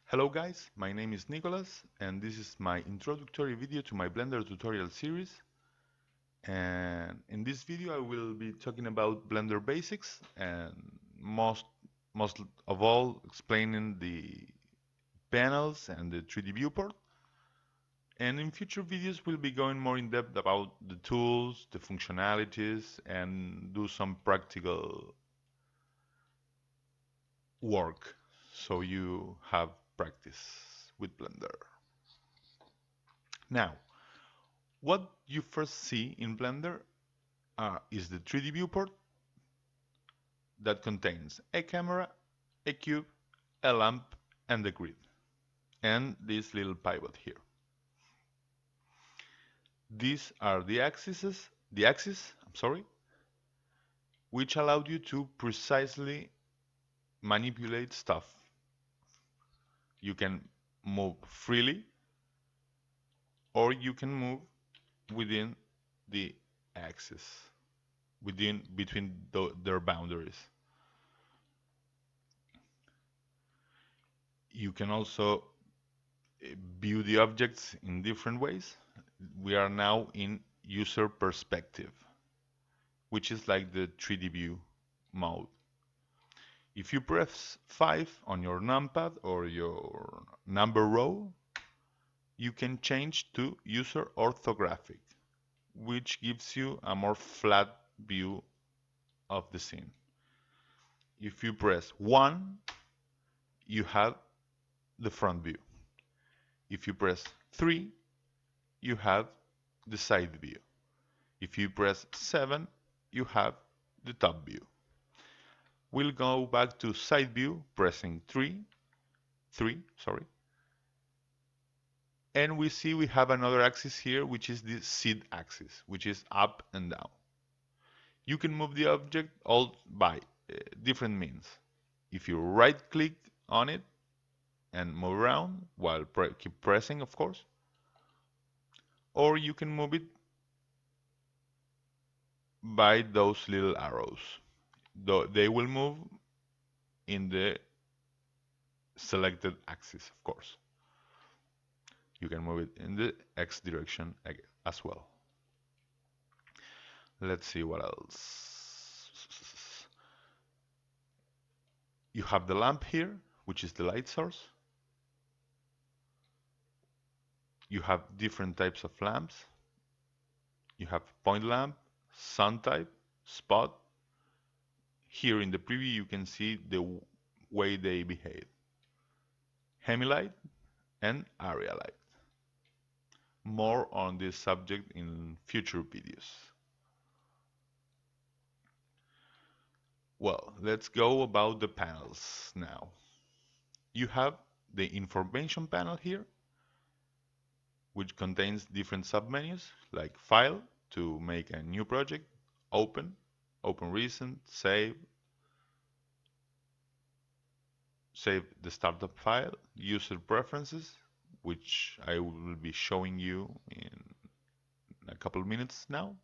Hello guys, my name is Nicholas and this is my introductory video to my Blender tutorial series. And in this video I will be talking about Blender basics and most most of all explaining the panels and the 3D viewport. And in future videos we'll be going more in depth about the tools, the functionalities and do some practical work so you have practice with Blender. Now, what you first see in Blender is the 3D viewport that contains a camera, a cube, a lamp, and a grid, and this little pivot here. These are the axes, which allowed you to precisely manipulate stuff. You can move freely, or you can move within the axis, between their boundaries. You can also view the objects in different ways. We are now in user perspective, which is like the 3D view mode. If you press 5 on your numpad or your number row, you can change to user orthographic, which gives you a more flat view of the scene. If you press 1, you have the front view. If you press 3, you have the side view. If you press 7, you have the top view. We'll go back to side view, pressing 3, sorry. And we see we have another axis here, which is the Z axis, which is up and down. You can move the object all by different means. If you right click on it and move around while keep pressing, of course, or you can move it by those little arrows. They will move in the selected axis, of course. You can move it in the X direction as well. Let's see what else. You have the lamp here, which is the light source. You have different types of lamps. You have point lamp, sun type, spot. Here in the preview you can see the way they behave. Hemi-light and area light. More on this subject in future videos. Well, let's go about the panels now. You have the information panel here, which contains different submenus like File to make a new project, Open, Open Recent, Save the startup file, User Preferences, which I will be showing you in a couple of minutes now.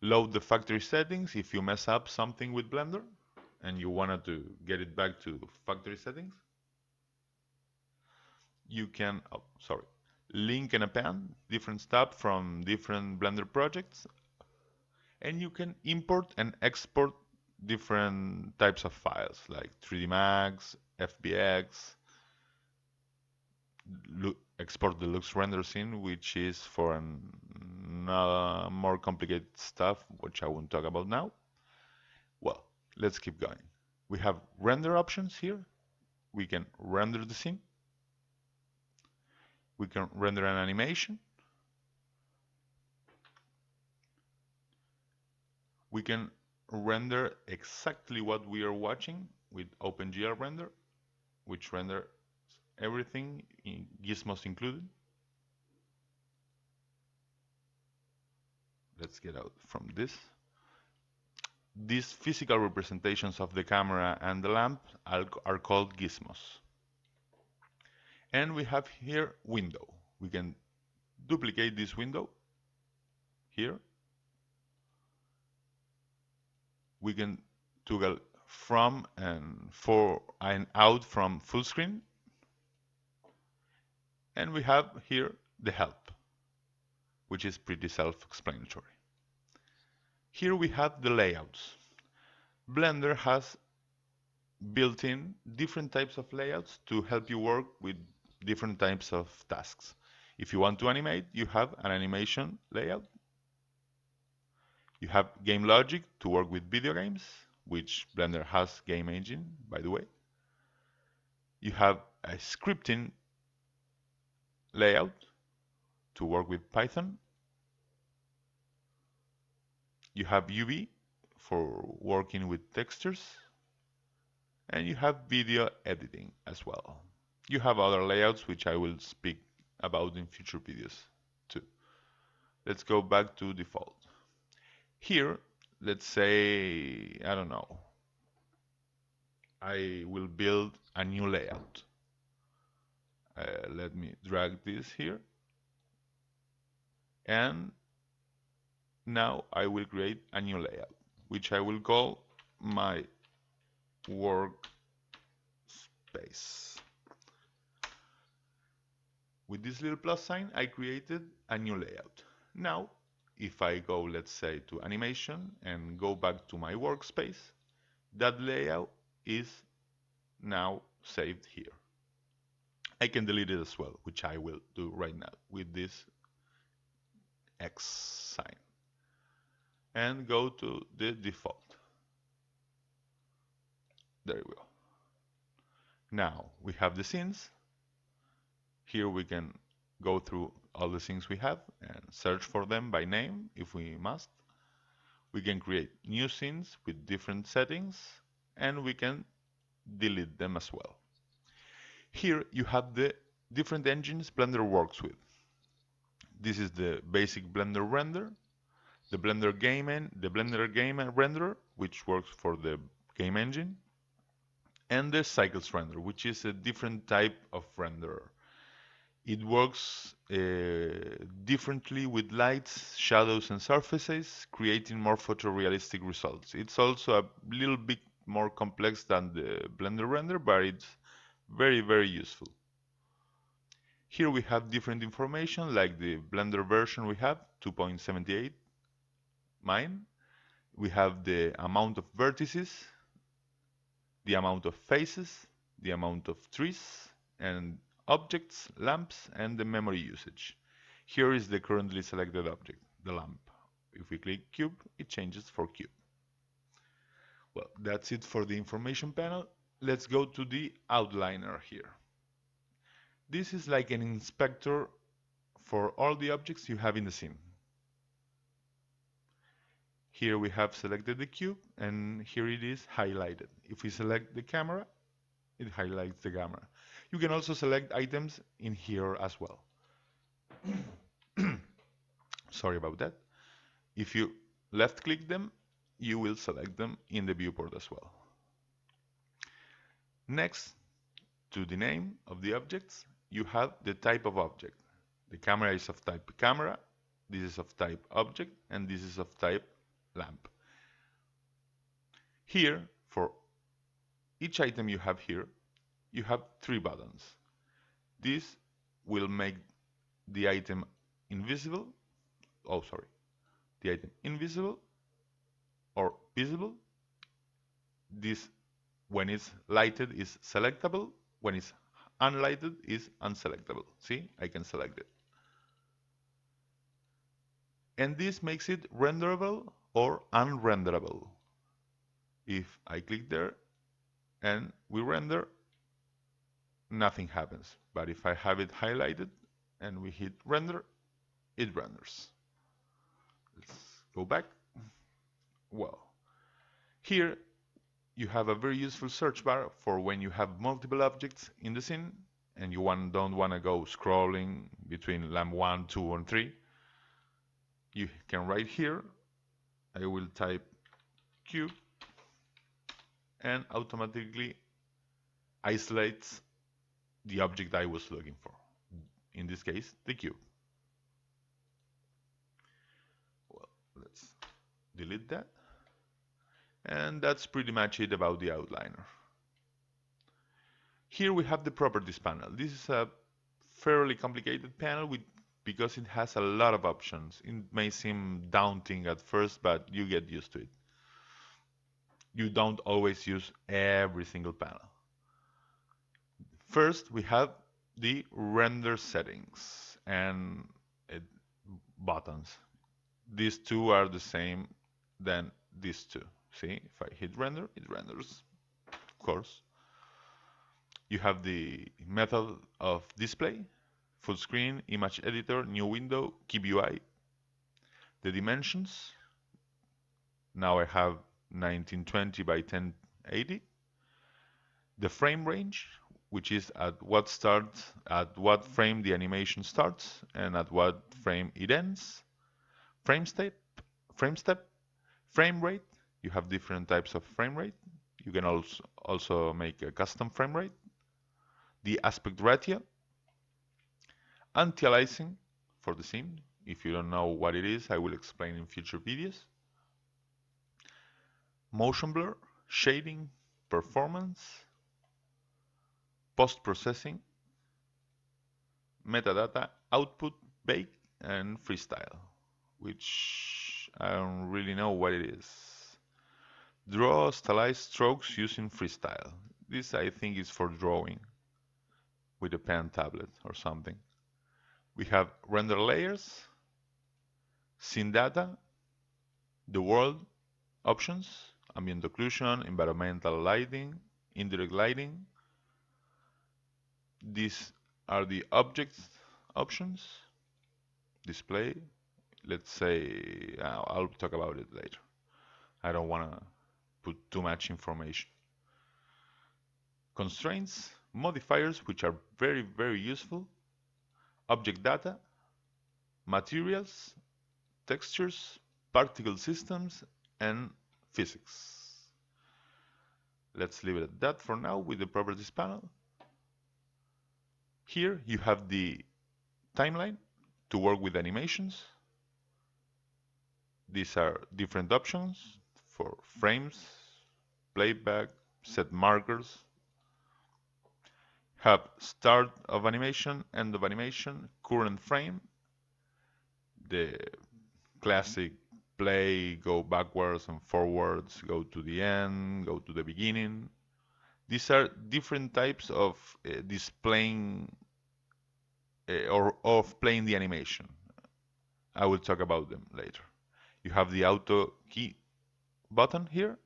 Load the factory settings if you mess up something with Blender and you wanted to get it back to factory settings. You can, link and append different stuff from different Blender projects, and you can import and export different types of files like 3D Max, FBX, export the Lux render scene, which is for more complicated stuff, which I won't talk about now. Well, let's keep going. We have render options here. We can render the scene. We can render an animation. We can render exactly what we are watching with OpenGL render, which renders everything, gizmos included. Let's get out from this. These physical representations of the camera and the lamp are called gizmos. And we have here window. We can duplicate this window here. We can toggle from and out from full screen. And we have here the help, which is pretty self-explanatory. Here we have the layouts. Blender has built in different types of layouts to help you work with different types of tasks. If you want to animate, you have an animation layout. You have game logic to work with video games, which Blender has game engine, by the way. You have a scripting layout to work with Python. You have UV for working with textures, and you have video editing as well. You have other layouts which I will speak about in future videos too. Let's go back to default. Here, let's say, I don't know, I will build a new layout. Let me drag this here, and now I will create a new layout, which I will call my workspace. With this little plus sign, I created a new layout. Now, if I go, let's say, to animation and go back to my workspace, that layout is now saved here. I can delete it as well, which I will do right now with this X sign. And go to the default. There we go. Now we have the scenes. Here we can go through all the things we have and search for them by name if we must. We can create new scenes with different settings, and we can delete them as well. Here you have the different engines Blender works with. This is the basic Blender render, the Blender game renderer, which works for the game engine, and the cycles render, which is a different type of renderer. It works differently with lights, shadows, and surfaces, creating more photorealistic results. It's also a little bit more complex than the Blender render, but it's very, very useful. Here we have different information, like the Blender version we have, 2.78, mine. We have the amount of vertices, the amount of faces, the amount of trees, and objects, lamps, and the memory usage. Here is the currently selected object, the lamp. If we click cube, it changes for cube. Well, that's it for the information panel. Let's go to the outliner here. This is like an inspector for all the objects you have in the scene. Here we have selected the cube, and here it is highlighted. If we select the camera, it highlights the camera. You can also select items in here as well. Sorry about that. If you left click them, you will select them in the viewport as well. Next to the name of the objects, you have the type of object. The camera is of type camera, this is of type object, and this is of type lamp. Here, for each item you have here, you have 3 buttons. This will make the item invisible, the item invisible or visible. This, when it's lighted, is selectable. When it's unlighted, is unselectable. See, I can select it. And this makes it renderable or unrenderable. If I click there and we render, nothing happens. But if I have it highlighted and we hit render, it renders. Let's go back. Well, here you have a very useful search bar for when you have multiple objects in the scene and you don't want to go scrolling between lamp 1, 2, and 3. You can write here, I will type cube, and automatically isolates the object I was looking for. In this case, the cube. Well, let's delete that. And that's pretty much it about the outliner. Here we have the properties panel. This is a fairly complicated panel because it has a lot of options. It may seem daunting at first, but you get used to it. You don't always use every single panel. First, we have the render settings and uh, buttons. These two are the same than these two. See, if I hit render, it renders, of course. You have the method of display, full screen, image editor, new window, keep UI. The dimensions, now I have 1920 by 1080. The frame range, which is at what frame the animation starts and at what frame it ends. Frame step, frame step, frame rate. You have different types of frame rate. You can also make a custom frame rate. The aspect ratio, anti-aliasing for the scene. If you don't know what it is, I will explain in future videos. Motion blur, shading, performance, post-processing, metadata, output, bake, and freestyle, which I don't really know what it is. Draw stylized strokes using freestyle. This I think is for drawing with a pen tablet or something. We have render layers, scene data, the world options, ambient occlusion, environmental lighting, indirect lighting. These are the objects options, display. Let's say, I'll talk about it later. I don't want to put too much information. Constraints, modifiers, which are very, very useful. Object data, materials, textures, particle systems, and physics. Let's leave it at that for now with the properties panel. Here you have the timeline to work with animations. These are different options for frames, playback, set markers. Have start of animation, end of animation, current frame, the classic play, go backwards and forwards, go to the end, go to the beginning. These are different types of displaying or of playing the animation. I will talk about them later. You have the auto key button here,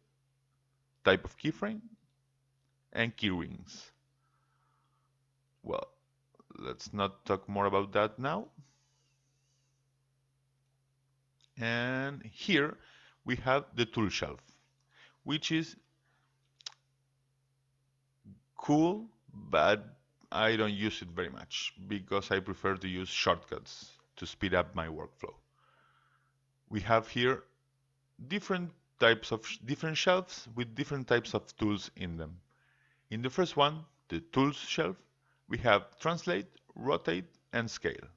type of keyframe, and key rings. Well, let's not talk more about that now. And here we have the tool shelf, which is cool, but I don't use it very much because I prefer to use shortcuts to speed up my workflow. We have here different shelves with different types of tools in them. In the first one, the tools shelf, we have translate, rotate, and scale.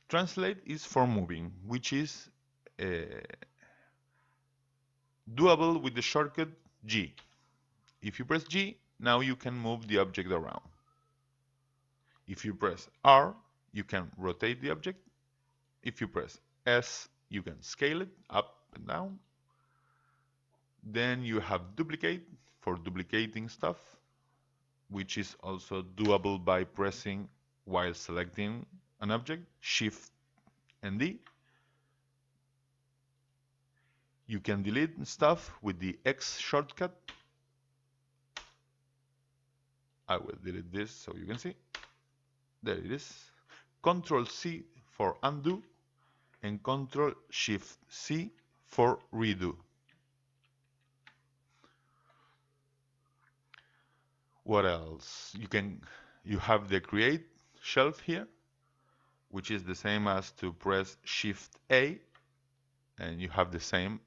Translate is for moving, which is doable with the shortcut G. If you press G, now you can move the object around. If you press R, you can rotate the object. If you press S, you can scale it up and down. Then you have duplicate for duplicating stuff, which is also doable by pressing while selecting an object, Shift and D. You can delete stuff with the X shortcut. I will delete this so you can see. There it is. Control C for undo and Control Shift C for redo. What else? You have the create shelf here, which is the same as to press Shift A, and you have the same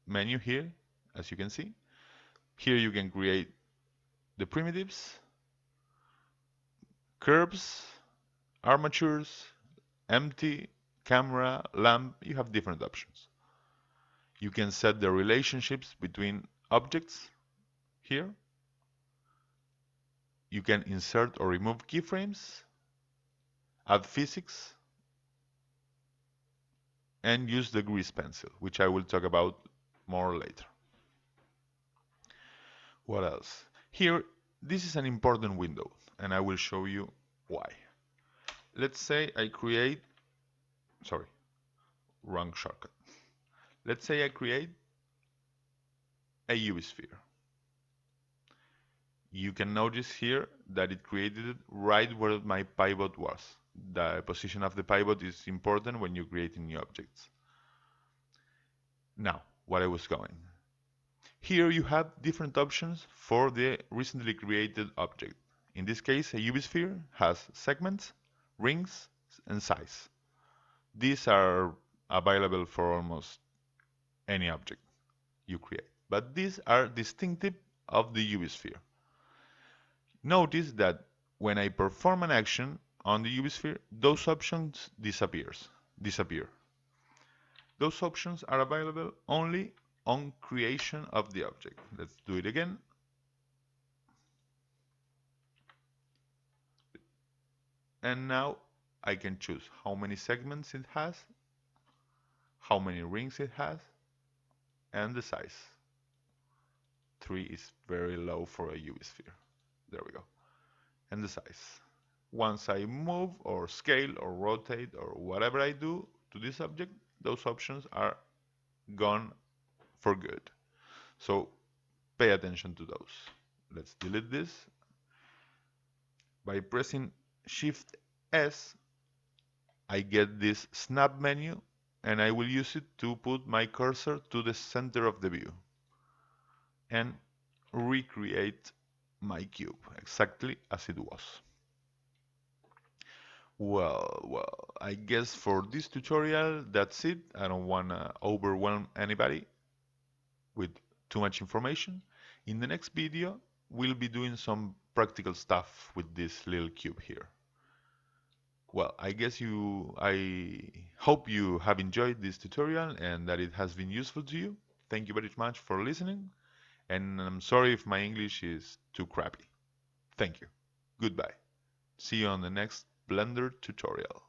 menu here, as you can see. Here you can create the primitives, curves, armatures, empty, camera, lamp. You have different options. You can set the relationships between objects here. You can insert or remove keyframes. add physics, and use the grease pencil, which I will talk about more later. What else? Here, this is an important window, and I will show you why. Let's say I create, sorry, wrong shortcut. Let's say I create a UV sphere. You can notice here that it created it right where my pivot was. The position of the pivot is important when you're creating new objects. Now, what I was going. Here you have different options for the recently created object. In this case, a UV sphere has segments, rings, and size. These are available for almost any object you create, but these are distinctive of the UV sphere. Notice that when I perform an action on the UV sphere, those options disappear. Those options are available only on creation of the object. Let's do it again. And now I can choose how many segments it has, how many rings it has, and the size. 3 is very low for a UV sphere. There we go. And the size. Once I move or scale or rotate or whatever I do to this object, those options are gone for good. So pay attention to those. Let's delete this. By pressing Shift S, I get this snap menu, and I will use it to put my cursor to the center of the view and recreate my cube exactly as it was. Well, I guess for this tutorial, that's it. I don't want to overwhelm anybody with too much information. In the next video, we'll be doing some practical stuff with this little cube here. Well, I hope you have enjoyed this tutorial and that it has been useful to you. Thank you very much for listening, and I'm sorry if my English is too crappy. Thank you. Goodbye. See you on the next Blender tutorial.